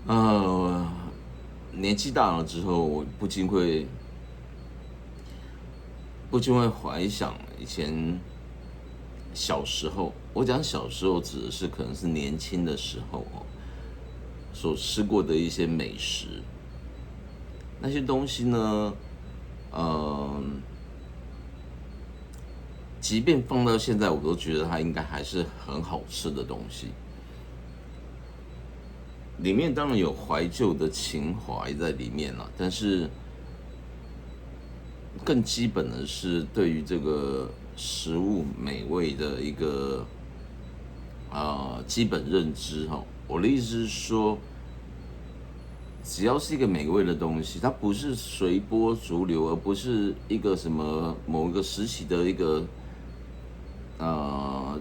呃，年纪大了之后，我不禁会怀想以前小时候。我讲小时候指的是可能是年轻的时候所吃过的一些美食，那些东西呢，呃，即便放到现在，我都觉得它应该还是很好吃的东西。里面当然有怀旧的情怀在里面了，但是更基本的是对于这个食物美味的一个基本认知哈。我的意思是说，只要是一个美味的东西，它不是随波逐流，而不是一个什么某一个时期的一个呃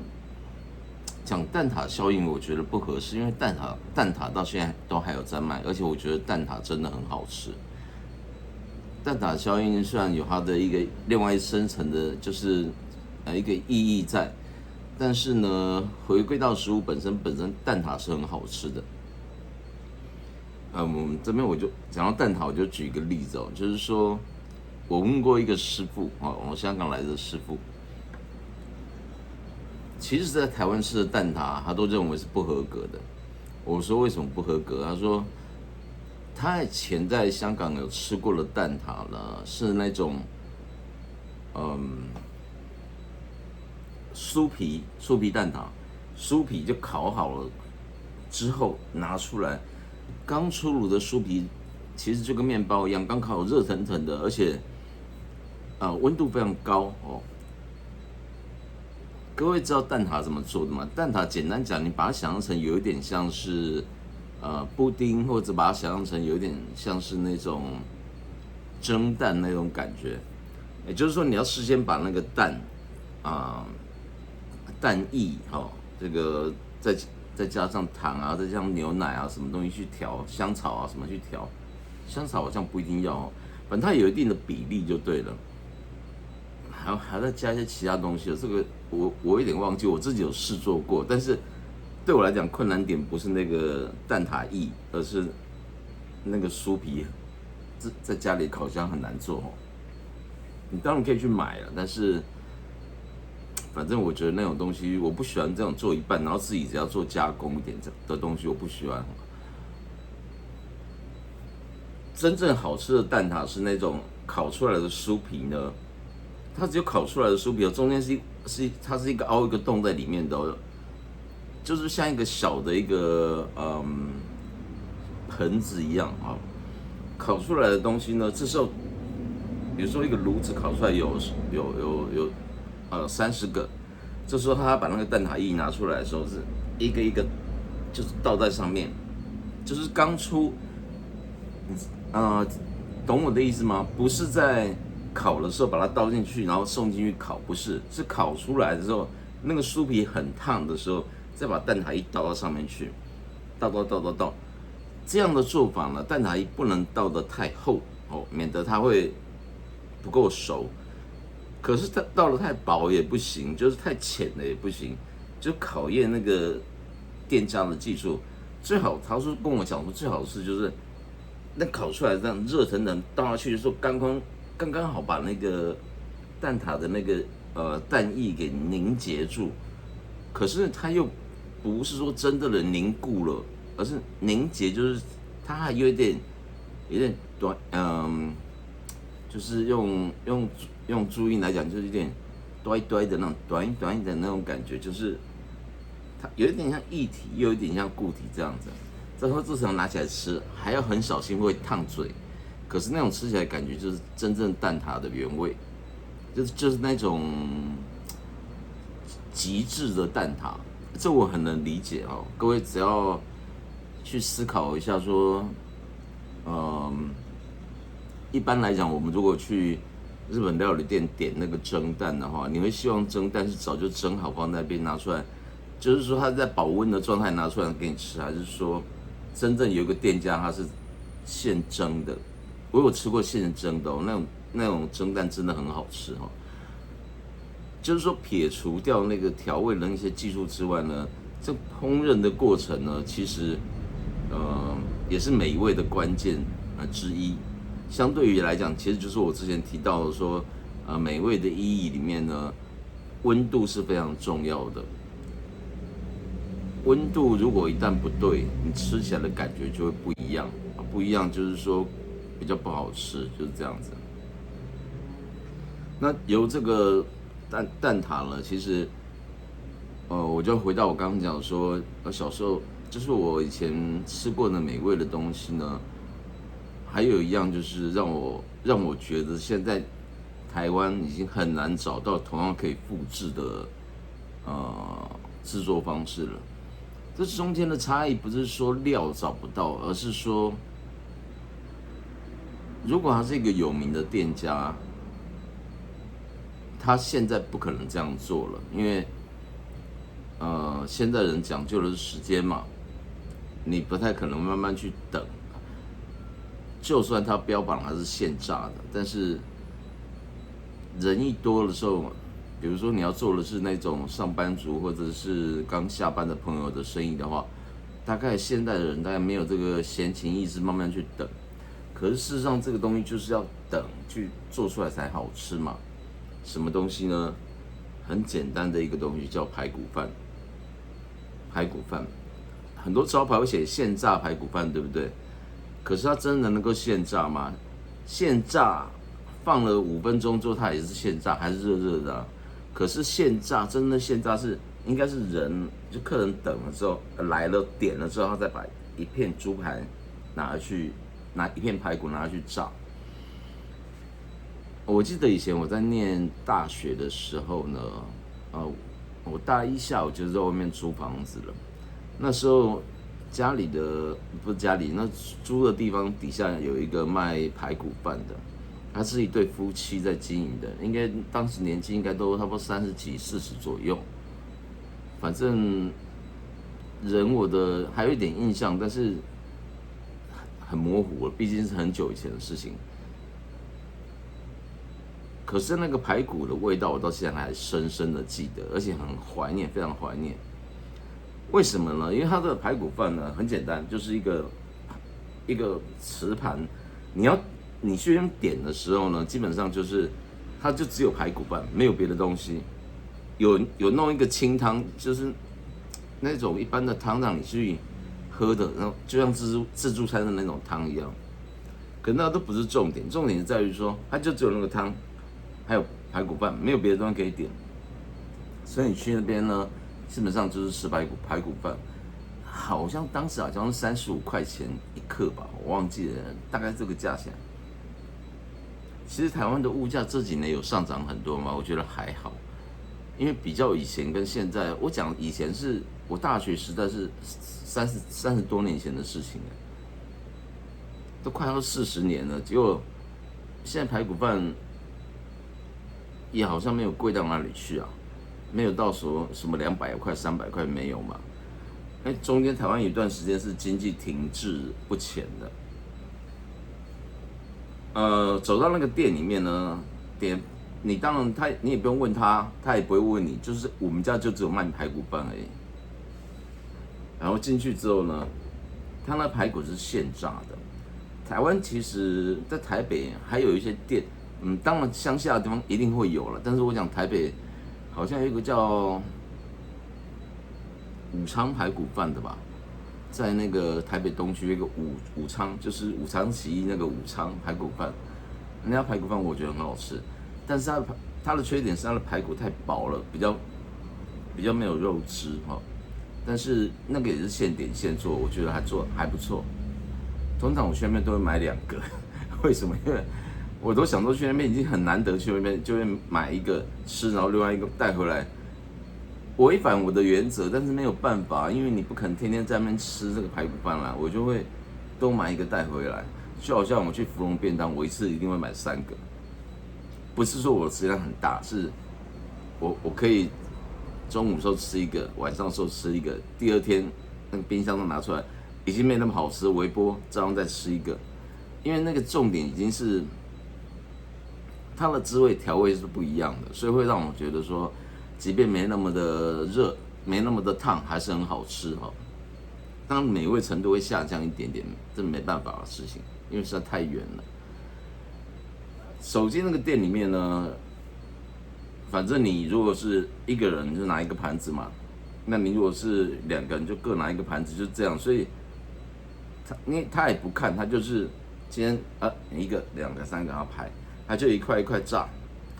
讲蛋挞效应，我觉得不合适，因为蛋挞到现在都还有在卖，而且我觉得蛋挞真的很好吃。蛋挞效应虽然有它的一个另外一深层的，就是一个意义在，但是呢，回归到食物本身蛋挞是很好吃的。我们这边我就讲到蛋挞，我就举一个例子就是说我问过一个师傅我香港来的师傅，其实，在台湾吃的蛋挞，他都认为是不合格的。我说为什么不合格？他说他以前在香港有吃过的蛋挞呢，是那种酥皮蛋挞，酥皮就烤好了之后拿出来，刚出炉的酥皮其实就跟面包一样，刚烤热腾腾的，而且温度非常高各位知道蛋挞怎么做的吗？蛋挞简单讲，你把它想象成有一点像是布丁，或者把它想象成有一点像是那种蒸蛋那种感觉。也就是说，你要事先把那个蛋蛋液这个再加上糖啊，再加上牛奶啊，什么东西去调，香草啊什么去调，香草好像不一定要反正它有一定的比例就对了。还要再加一些其他东西这个我有点忘记，我自己有试做过，但是对我来讲困难点不是那个蛋挞液，而是那个酥皮，在家里烤箱很难做你当然可以去买了，但是反正我觉得那种东西我不喜欢这种做一半，然后自己只要做加工一点的东西，我不喜欢。真正好吃的蛋挞是那种烤出来的酥皮呢，它只有烤出来的酥皮中间它是一个凹一个洞在里面的就是像一个小的一个盆子一样烤出来的东西呢，这时候比如说一个炉子烤出来有30个，这时候他把那个蛋挞液拿出来的时候，是一个一个就是倒在上面，就是刚出，懂我的意思吗？不是在烤的时候把它倒进去，然后送进去烤，不是，是烤出来的时候，那个酥皮很烫的时候，再把蛋挞液倒到上面去，倒，这样的做法呢，蛋挞液不能倒得太厚免得它会不够熟。可是它倒得太薄也不行，就是太浅了也不行，就考验那个店家的技术。最好他说跟我讲说，最好是就是那烤出来这样热腾腾倒下去的时候，刚刚好把那个蛋挞的那个蛋液给凝结住。可是它又不是说真的凝固了，而是凝结，就是它还有点短，就是用注音来讲，就是有点端的那种短的那种感觉，就是它有一点像液体，又有一点像固体这样子。之后这时候拿起来吃，还要很小心会烫嘴。可是那种吃起来感觉就是真正蛋挞的原味，就是那种极致的蛋挞，这我很能理解各位只要去思考一下说，一般来讲，我们如果去日本料理店点那个蒸蛋的话，你会希望蒸蛋是早就蒸好放在那边拿出来，就是说它在保温的状态拿出来给你吃，还是说真正有一个店家他是现蒸的？我有吃过现蒸的那种蒸蛋真的很好吃就是说撇除掉那个调味的那些技术之外呢，这烹饪的过程呢，其实也是美味的关键之一。相对于来讲，其实就是我之前提到的说，美味的意义里面呢，温度是非常重要的。温度如果一旦不对，你吃起来的感觉就会不一样，不一样就是说比较不好吃，就是这样子。那由这个蛋挞呢，其实，我就回到我刚刚讲说，小时候就是我以前吃过的美味的东西呢，还有一样就是让我觉得现在台湾已经很难找到同样可以复制的制作方式了。这中间的差异不是说料找不到，而是说，如果他是一个有名的店家，他现在不可能这样做了，因为现在人讲究的是时间嘛，你不太可能慢慢去等。就算他标榜它是现炸的，但是人一多的时候，比如说你要做的是那种上班族或者是刚下班的朋友的生意的话，大概现代的人大概没有这个闲情逸致慢慢去等。可是事实上，这个东西就是要等去做出来才好吃嘛。什么东西呢？很简单的一个东西叫排骨饭。排骨饭，很多招牌会写现炸排骨饭，对不对？可是它真的能够现炸吗？现炸放了5分钟之后，它也是现炸，还是热热的啊。可是现炸真的现炸是应该是人就客人等了之后来了点了之后，他再把一片猪排拿一片排骨拿去炸。我记得以前我在念大学的时候呢，我大一下午就在外面租房子了，那时候。家里的不是家里，那租的地方底下有一个卖排骨饭的，他是一对夫妻在经营的，应该当时年纪应该都差不多30几、40左右，反正人我的还有一点印象，但是很模糊了，毕竟是很久以前的事情。可是那个排骨的味道，我到现在还深深的记得，而且很怀念，非常怀念。为什么呢？因为它的排骨饭呢很简单，就是一个瓷盘，你去点的时候呢，基本上就是它就只有排骨饭，没有别的东西。有弄一个清汤，就是那种一般的汤让你去喝的，然后就像自助餐的那种汤一样。可那都不是重点，重点在于说它就只有那个汤，还有排骨饭，没有别的东西可以点。所以你去那边呢，基本上就是吃排骨饭，好像当时好像是35块钱一克吧，我忘记了，大概这个价钱。其实台湾的物价这几年有上涨很多吗？我觉得还好，因为比较以前跟现在，我讲以前是我大学时代是30多年前的事情了，都快要40年了，结果现在排骨饭也好像没有贵到哪里去啊。没有到说什么200块、300块没有嘛？中间台湾有一段时间是经济停滞不前的。走到那个店里面呢，你当然你也不用问他，他也不会问你，就是我们家就只有卖排骨饭而已。然后进去之后呢，他那排骨是现炸的。台湾其实，在台北还有一些店，当然乡下的地方一定会有了，但是我讲台北。好像有一个叫武昌排骨饭的吧，在那个台北东区有一个武昌，就是武昌起义那个武昌排骨饭，那家排骨饭我觉得很好吃，但是它的缺点是它的排骨太薄了，比较没有肉汁哈。但是那个也是现点现做，我觉得还不错。通常我去那边都会买2个，为什么？因为我都想说去那边已经很难得去那边，就会买一个吃，然后另外一个带回来。违反我的原则，但是没有办法，因为你不可能天天在那边吃这个排骨饭啦，我就会都买一个带回来。就好像我去福隆便当，我一次一定会买3个，不是说我的食量很大，是我可以中午时候吃一个，晚上时候吃一个，第2天那个冰箱都拿出来，已经没那么好吃，微波照样再吃一个，因为那个重点已经是。它的滋味调味是不一样的，所以会让我觉得说，即便没那么的热，没那么的烫，还是很好吃哈。当然美味程度会下降一点点，这没办法的事情，因为实在太远了。手机那个店里面呢，反正你如果是一个人就拿一个盘子嘛，那你如果是2个人就各拿一个盘子，就这样。所以因为他也不看，他就是今天1个、2个、3个要排，他就一块一块炸，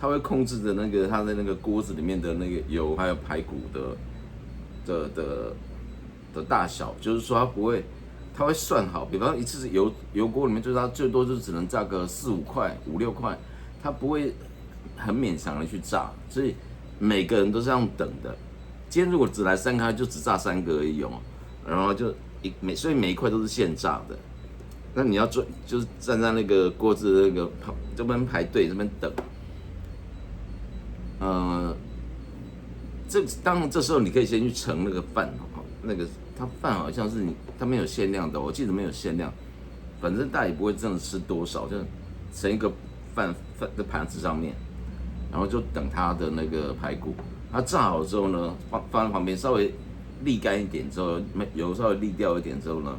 他会控制着那个他的那个锅子里面的那个油还有排骨的大小，就是说他不会，他会算好，比方一次油锅里面就是他最多就只能炸个4、5块、5、6块，他不会很勉强的去炸，所以每个人都是这样等的。今天如果只来3个，就只炸3个而已哦，然后所以每一块都是现炸的。那你要就是站在那个锅子的那个这边排队这边等，当然这时候你可以先去盛那个饭，那个它饭好像是它没有限量的，我记得没有限量，反正大家也不会真的吃多少，就盛一个饭的盘子上面，然后就等它的那个排骨，它炸好之后呢，放在旁边稍微沥干一点之后，油稍微沥掉一点之后呢，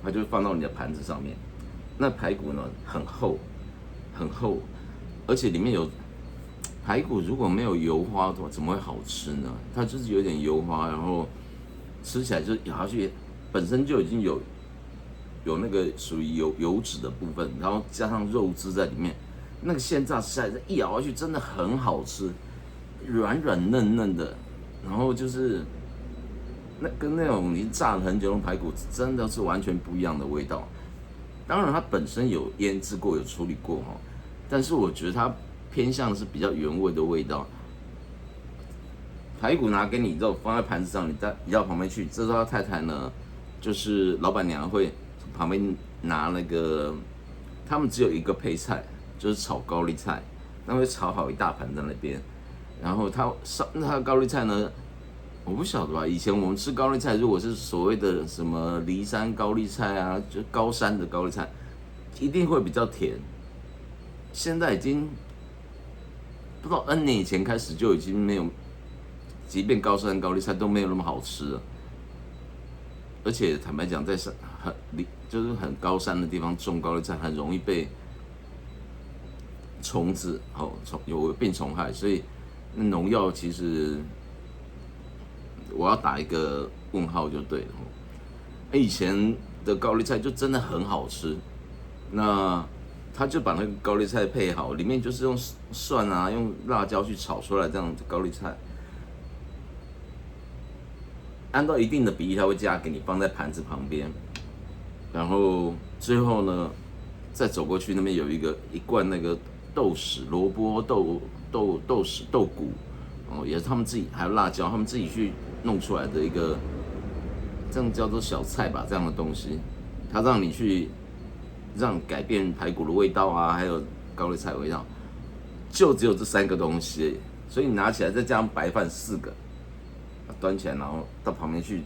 它就放到你的盘子上面。那排骨呢很厚，很厚，而且里面有排骨，如果没有油花的话，怎么会好吃呢？它就是有点油花，然后吃起来就咬下去，本身就已经有那个属于油脂的部分，然后加上肉汁在里面，那个现炸吃起来一咬下去真的很好吃，软软嫩嫩的，然后就是跟那种你炸了很久的排骨真的是完全不一样的味道。当然它本身有腌制过，有处理过哈，但是我觉得它偏向是比较原味的味道。排骨拿给你之后放在盘子上，你移到旁边去。这时候太太呢，就是老板娘会从旁边拿那个，他们只有一个配菜，就是炒高丽菜，那会炒好一大盘在那边。然后他的高丽菜呢，我不晓得吧？以前我们吃高丽菜，如果是所谓的什么梨山高丽菜啊，就高山的高丽菜，一定会比较甜。现在已经不知道 N 年以前开始就已经没有。即便高山高丽菜都没有那么好吃了，而且坦白讲，在就是很高山的地方种高丽菜，很容易被虫子有病虫害，所以农药其实我要打一个问号就对了。以前的高丽菜就真的很好吃，那他就把那个高丽菜配好，里面就是用蒜啊、用辣椒去炒出来这样的高丽菜。按照一定的比例，它会加给你放在盘子旁边，然后最后呢，再走过去那边有一罐那个豆豉、萝卜、豆豉、豆骨，也是他们自己，还有辣椒，他们自己去弄出来的一个，这样叫做小菜吧，这样的东西，它让你去改变排骨的味道啊，还有高丽菜的味道，就只有这3个东西，所以你拿起来再加上白饭4个。端起来，然后到旁边去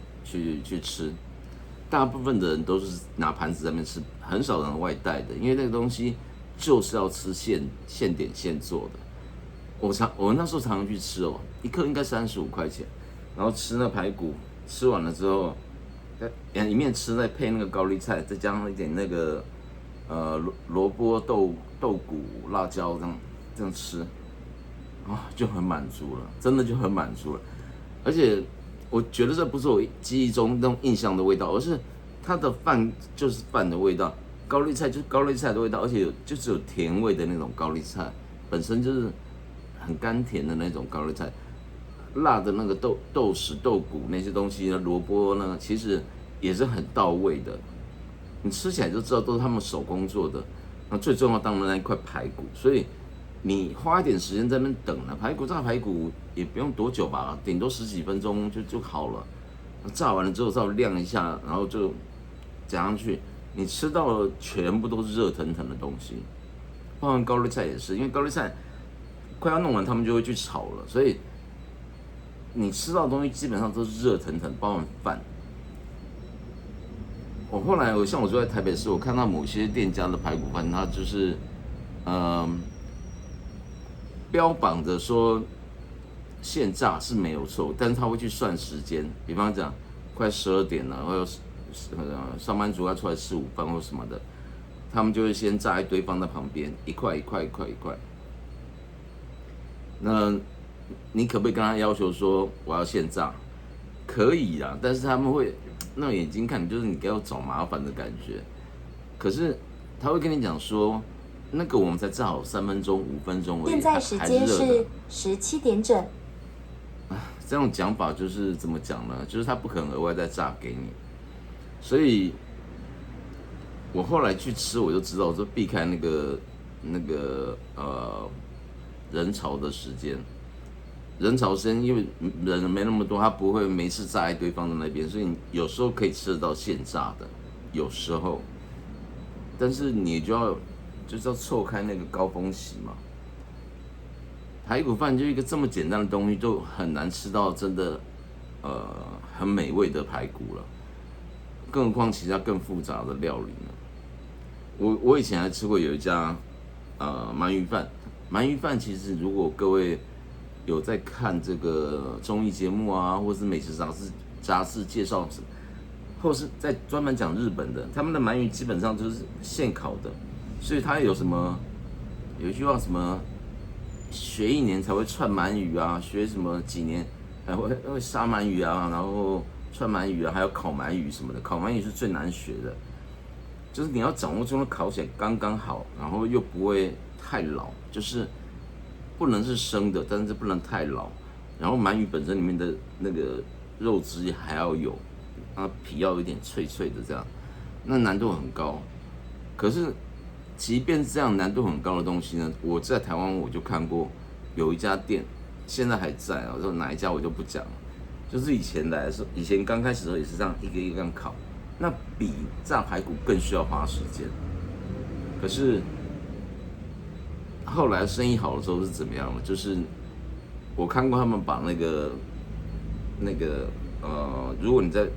吃。大部分的人都是拿盘子在那边吃，很少人外带的，因为那个东西就是要吃现点现做的。我那时候常去吃哦，一颗应该35块钱，然后吃那排骨，吃完了之后，一面吃再配那个高丽菜，再加上一点那个萝卜、豆骨、辣椒这样吃，就很满足了，真的就很满足了。而且我觉得这不是我记忆中那种印象的味道，而是它的饭就是饭的味道，高丽菜就是高丽菜的味道，而且就只有甜味的那种高丽菜，本身就是很甘甜的那种高丽菜，辣的那个豆豉、豆骨那些东西呢，萝卜呢，其实也是很到位的，你吃起来就知道都是他们手工做的。那最重要当然那一块排骨，所以你花一点时间在那边等了，炸排骨也不用多久吧，顶多10几分钟就好了。炸完了之后稍微晾一下，然后就加上去，你吃到的全部都是热腾腾的东西。包含高丽菜也是，因为高丽菜快要弄完，他们就会去炒了，所以你吃到的东西基本上都是热腾腾，包含饭。后来像我住在台北市，我看到某些店家的排骨饭，它就是标榜着说现炸是没有错，但是他会去算时间，比方讲快12点了，或者上班族要出来吃午饭或什么的，他们就会先炸一堆放在旁边，一块一块一块一块。那你可不可以跟他要求说我要现炸？可以啊，但是他们会那种眼睛看你，就是你给我找麻烦的感觉。可是他会跟你讲说，那个我们才炸好3分钟、5分钟而已，现在时间是17点整。这种讲法就是怎么讲呢？就是他不可能额外再炸给你，所以我后来去吃，我就知道，我就避开那个人潮的时间。人潮时间，因为人没那么多，他不会每次炸一堆放在那边，所以你有时候可以吃得到现炸的，有时候，但是你就是要错开那个高峰期嘛。排骨饭就一个这么简单的东西，就很难吃到真的很美味的排骨了，更何况其他更复杂的料理呢？我以前还吃过有一家鳗鱼饭，鳗鱼饭其实如果各位有在看这个综艺节目啊，或是美食杂志介绍什么，或是在专门讲日本的，他们的鳗鱼基本上就是现烤的，所以它有一句话什么学1年才会串鳗鱼啊，学什么几年还会杀鳗鱼啊，然后串鳗鱼啊，还有烤鳗鱼什么的，烤鳗鱼是最难学的，就是你要掌握中的烤起来刚刚好，然后又不会太老，就是不能是生的，但是不能太老。然后鳗鱼本身里面的那个肉汁还要有，皮要有点脆脆的这样，那难度很高。可是即便是这样难度很高的东西呢，我在台湾我就看过有一家店，现在还在啊，说哪一家我就不讲了。就是以前来的时候，以前刚开始的时候也是这样一个一个这样烤，那比炸排骨更需要花时间。可是后来生意好的时候是怎么样呢？就是我看过他们把如果你在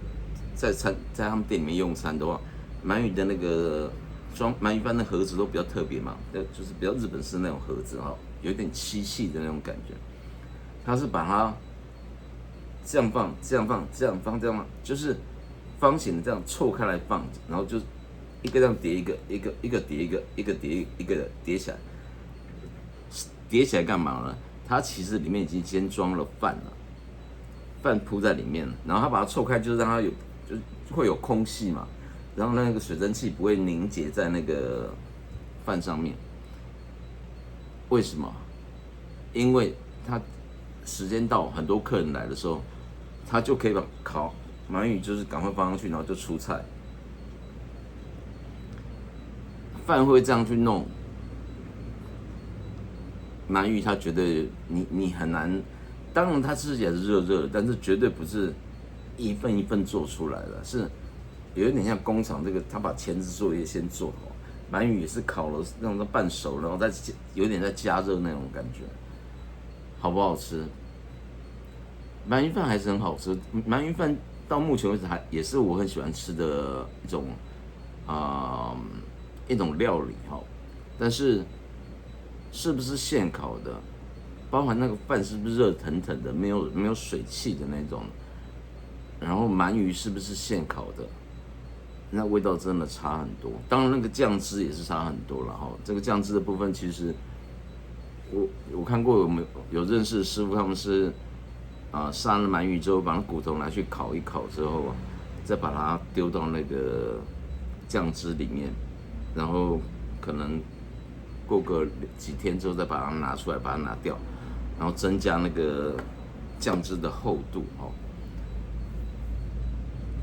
他们店里面用餐的话，鳗鱼的那个装鳗鱼饭的盒子都比较特别嘛，就是比较日本式那种盒子哈，有一点漆器的那种感觉。它是把它这样放，这样放，这样放，这样放，就是方形的这样错开来放，然后就一个这样叠一个，一个叠一个，一个叠一个叠起来。叠起来干嘛呢？它其实里面已经先装了饭了，饭铺在里面，然后它把它错开，就是让它就会有空隙嘛，然后那个水蒸气不会凝结在那个饭上面。为什么？因为它时间到，很多客人来的时候，他就可以把烤鳗鱼就是赶快放上去，然后就出菜。饭会这样去弄。鳗鱼它绝对你很难，当然它吃起来是热热的，但是绝对不是一份一份做出来的，是有一点像工厂这个，他把前置作业先做好，鳗鱼也是烤了让它半熟，然后再有点在加热那种感觉，好不好吃？鳗鱼饭还是很好吃，鳗鱼饭到目前为止也是我很喜欢吃的一种料理哈，但是。是不是现烤的？包含那个饭是不是热腾腾的，没有水汽的那种？然后鳗鱼是不是现烤的？那味道真的差很多。当然那个酱汁也是差很多了哈。这个酱汁的部分，其实我看过有认识的师傅，他们是杀了鳗鱼之后，把那骨头拿去烤一烤之后，再把它丢到那个酱汁里面，然后可能。过个几天之后再把它拿出来，把它拿掉，然后增加那个酱汁的厚度哦。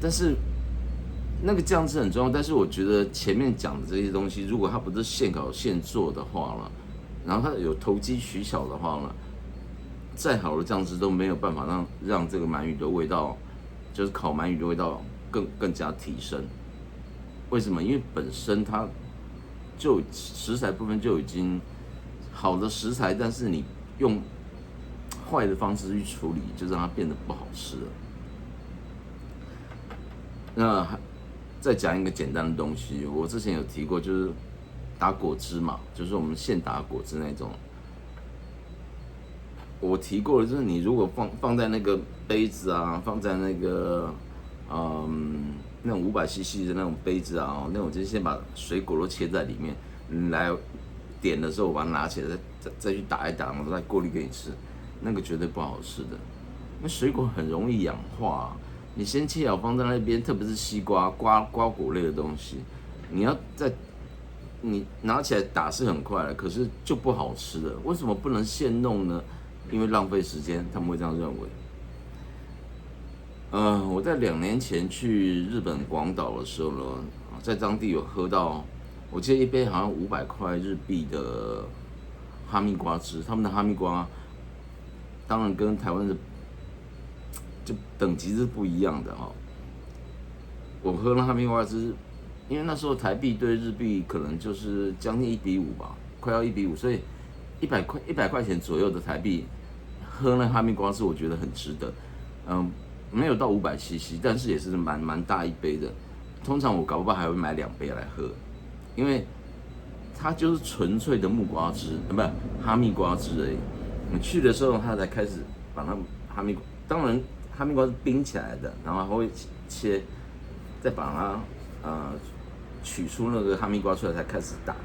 但是那个酱汁很重要，但是我觉得前面讲的这些东西，如果它不是现烤现做的话了，然后它有投机取巧的话呢，再好的酱汁都没有办法让这个鳗鱼的味道，就是烤鳗鱼的味道更加提升。为什么？因为本身它。就食材部分就已经好的食材，但是你用坏的方式去处理，就让它变得不好吃了。那再讲一个简单的东西，我之前有提过，就是打果汁嘛，就是我们现打果汁那种。我提过的就是你如果放在那个杯子啊，放在那个那种500cc 的那种杯子啊，那种就是先把水果都切在里面，你来点的时候我把它拿起来，再去打一打，然后再过滤给你吃，那个绝对不好吃的。那水果很容易氧化啊，你先切好放在那边，特别是西瓜、瓜果类的东西，你拿起来打是很快的，可是就不好吃了。为什么不能现弄呢？因为浪费时间，他们会这样认为。我在2年前去日本广岛的时候呢，在当地有喝到，我记得一杯好像500块日币的哈密瓜汁，他们的哈密瓜当然跟台湾的就等级是不一样的哈。我喝了哈密瓜汁，因为那时候台币对日币可能就是将近1:5吧，快要1:5，所以100块钱左右的台币喝那哈密瓜汁，我觉得很值得。没有到500cc，但是也是蛮大一杯的。通常我搞不好还会买2杯来喝，因为它就是纯粹的木瓜汁，不哈密瓜汁而已。你去的时候，它才开始把它当然哈密瓜是冰起来的，然后还会切，再把它取出那个哈密瓜出来，才开始打。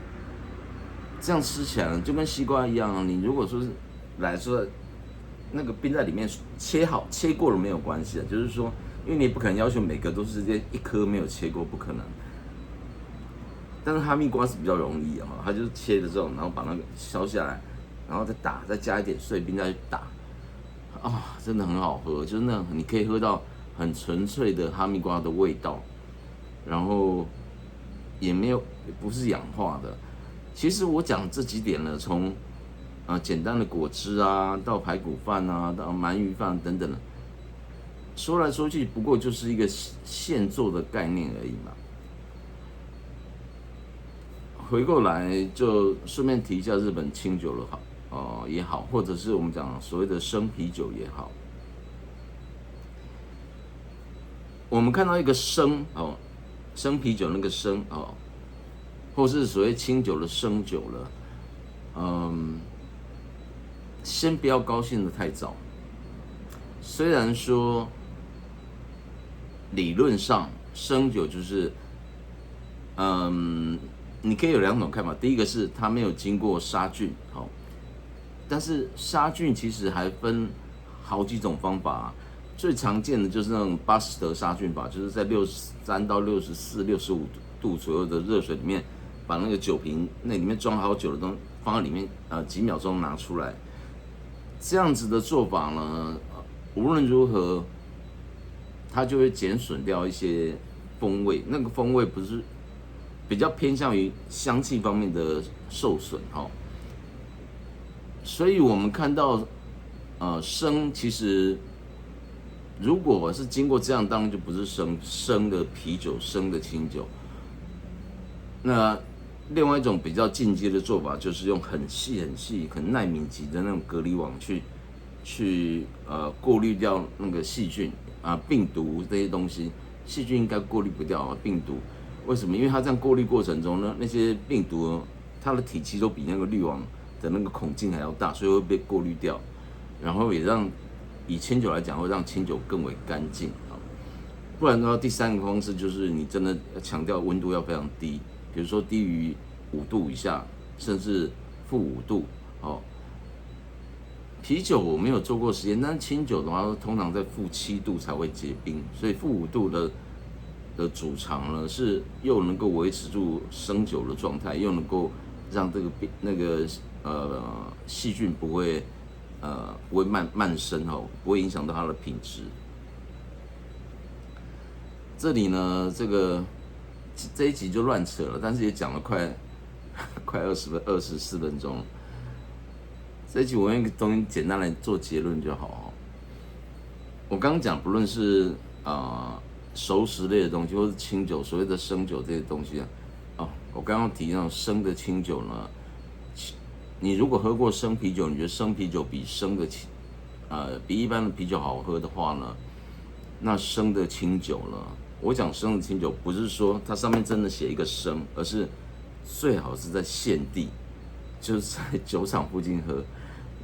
这样吃起来就跟西瓜一样，你如果说是来说。那个冰在里面切好切过了没有关系的，就是说，因为你也不可能要求每个都是一颗没有切过，不可能。但是哈密瓜是比较容易啊，它就是切了之后，然后把那个削下来，然后再打，再加一点碎冰再去打，真的很好喝，就是那种你可以喝到很纯粹的哈密瓜的味道，然后也不是氧化的。其实我讲这几点呢，从简单的果汁啊，到排骨饭啊，到鳗鱼饭等等的，说来说去，不过就是一个现做的概念而已嘛。回过来就顺便提一下日本清酒了也好，或者是我们讲所谓的生啤酒也好，我们看到一个生啤酒那个生或是所谓清酒的生酒了，先不要高兴得太早。虽然说理论上生酒就是，你可以有2种看法。第一个是它没有经过杀菌，但是杀菌其实还分好几种方法最常见的就是那种巴斯德杀菌法，就是在63到64、65度左右的热水里面，把那个酒瓶那里面装好酒的东西放在里面，几秒钟拿出来。这样子的做法呢，无论如何，它就会减损掉一些风味。那个风味不是比较偏向于香气方面的受损所以我们看到，生其实如果是经过这样，当然就不是生的啤酒、生的清酒。那另外一种比较进阶的做法，就是用很细、很奈米级的那种隔离网去过滤掉那个细菌病毒这些东西。细菌应该过滤不掉病毒为什么？因为它这样过滤过程中呢，那些病毒它的体积都比那个滤网的那个孔径还要大，所以会被过滤掉，然后也让以清酒来讲，会让清酒更为干净不然的话，第3个方式就是你真的强调温度要非常低。比如说低于5度以下，甚至-5度啤酒我没有做过实验，但是清酒的话，通常在-7度才会结冰，所以-5度的煮长呢，是又能够维持住生酒的状态，又能够让这个细菌不会漫生不会影响到它的品质。这里呢，这一集就乱扯了，但是也讲了快24分钟。这一集我用一个东西简单来做结论就好我刚刚讲，不论是熟食类的东西，或是清酒，所谓的生酒这些东西我刚刚提那种生的清酒呢，你如果喝过生啤酒，你觉得生啤酒比比一般的啤酒好喝的话呢，那生的清酒呢？我讲生的清酒，不是说它上面真的写一个生，而是最好是在现地，就是在酒厂附近喝。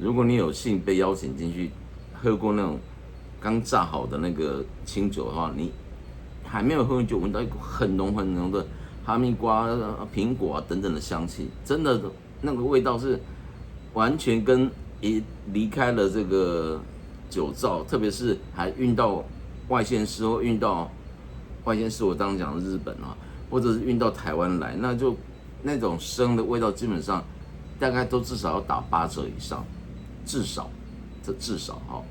如果你有幸被邀请进去喝过那种刚榨好的那个清酒的话，你还没有喝完就闻到一股很浓很浓的哈密瓜、苹果啊等等的香气，真的那个味道是完全跟一离开了这个酒造，特别是还运到外县市或运到外县市，我刚刚讲的日本啊，或者是运到台湾来，那就那种生的味道基本上大概都至少要打8折以上，至少哈。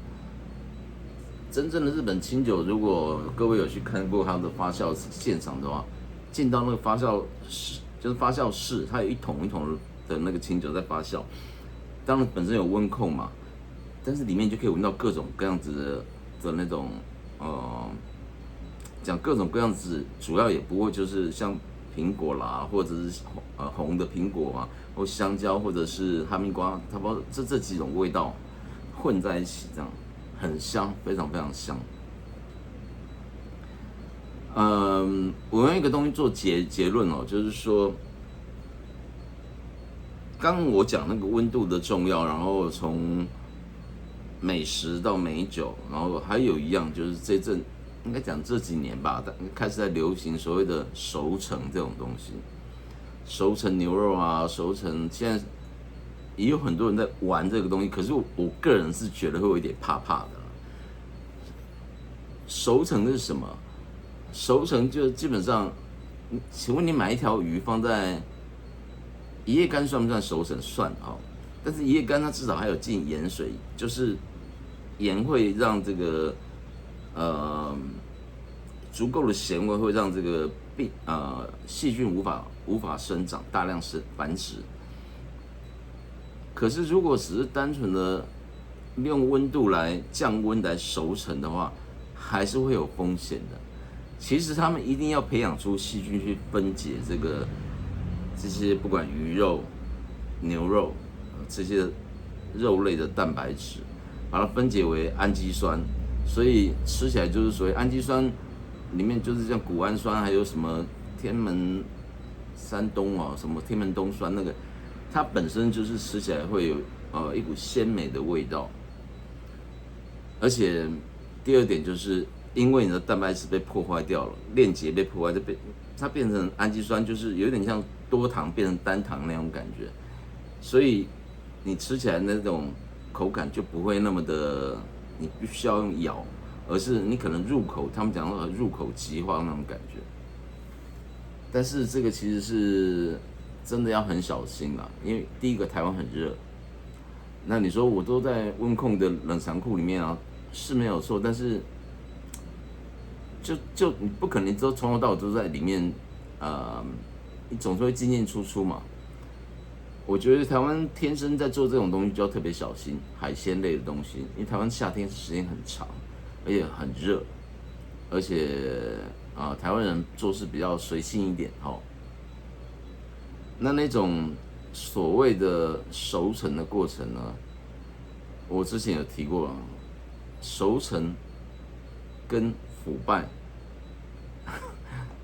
真正的日本清酒，如果各位有去看过它的发酵现场的话，进到那个发酵室，就是发酵室，它有一桶一桶的那个清酒在发酵。当然本身有温控嘛，但是里面就可以闻到各种各样子的那种讲各种各样子，主要也不会就是像苹果啦，或者是红的苹果啊，或香蕉，或者是哈密瓜，差不多这几种味道混在一起，这样很香，非常非常香。我用一个东西做结论哦，就是说，刚刚我讲那个温度的重要，然后从美食到美酒，然后还有一样就是应该讲这几年吧，开始在流行所谓的熟成这种东西，熟成牛肉啊，熟成现在也有很多人在玩这个东西，可是我个人是觉得会有一点怕的。熟成是什么？熟成就基本上，请问你买一条鱼放在一夜干算不算熟成？算哦，但是一夜干它至少还有进盐水，就是盐会让这个足够的咸味会让这个细菌无法生长，大量繁殖。可是如果只是单纯的用温度来降温来熟成的话，还是会有风险的。其实他们一定要培养出细菌去分解这些不管鱼肉、牛肉这些肉类的蛋白质，把它分解为氨基酸，所以吃起来就是所谓氨基酸里面就是像谷氨酸，还有什么天门山东啊，什么天门冬酸那个，它本身就是吃起来会有一股鲜美的味道。而且第二点就是因为你的蛋白质被破坏掉了，链结被破坏，它变成氨基酸，就是有点像多糖变成单糖那种感觉，所以你吃起来那种口感就不会那么的，你必须要用咬，而是你可能入口，他们讲到入口即化那种感觉。但是这个其实是真的要很小心啦，因为第一个台湾很热，那你说我都在温控的冷藏库里面啊，是没有错，但是就你不可能都从头到尾都在里面，你总是会进进出出嘛。我觉得台湾天生在做这种东西就要特别小心，海鲜类的东西，因为台湾夏天时间很长，而且很热，而且台湾人做事比较随性一点那种所谓的熟成的过程呢，我之前有提过了，熟成跟腐败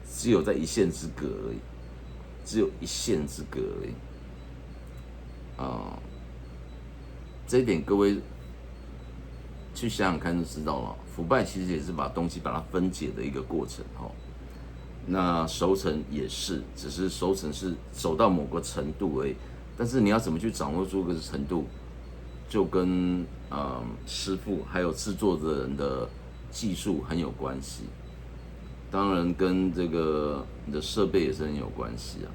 只有在一线之隔而已，只有一线之隔而已。这一点各位去想想看就知道了。腐败其实也是把东西把它分解的一个过程那熟成也是，只是熟成是走到某个程度而已。但是你要怎么去掌握住这个程度，就跟师傅还有制作的人的技术很有关系。当然跟这个你的设备也是很有关系啊。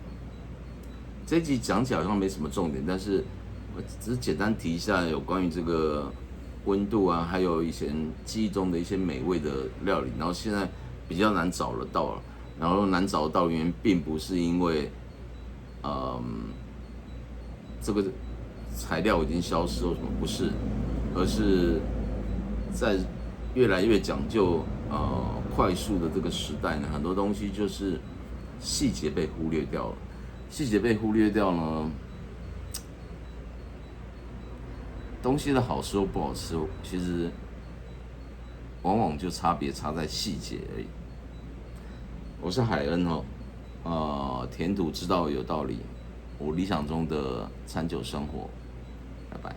这一集讲起来好像没什么重点，但是我只是简单提一下有关于这个温度啊，还有以前记忆中的一些美味的料理，然后现在比较难找得到了。然后难找得到原因，并不是因为这个材料已经消失或什么，不是，而是在越来越讲究快速的这个时代呢，很多东西就是细节被忽略掉了。细节被忽略掉呢，东西的好吃或不好吃，其实往往就差在细节而已。我是海恩填土之道有道理，我理想中的餐酒生活，拜拜。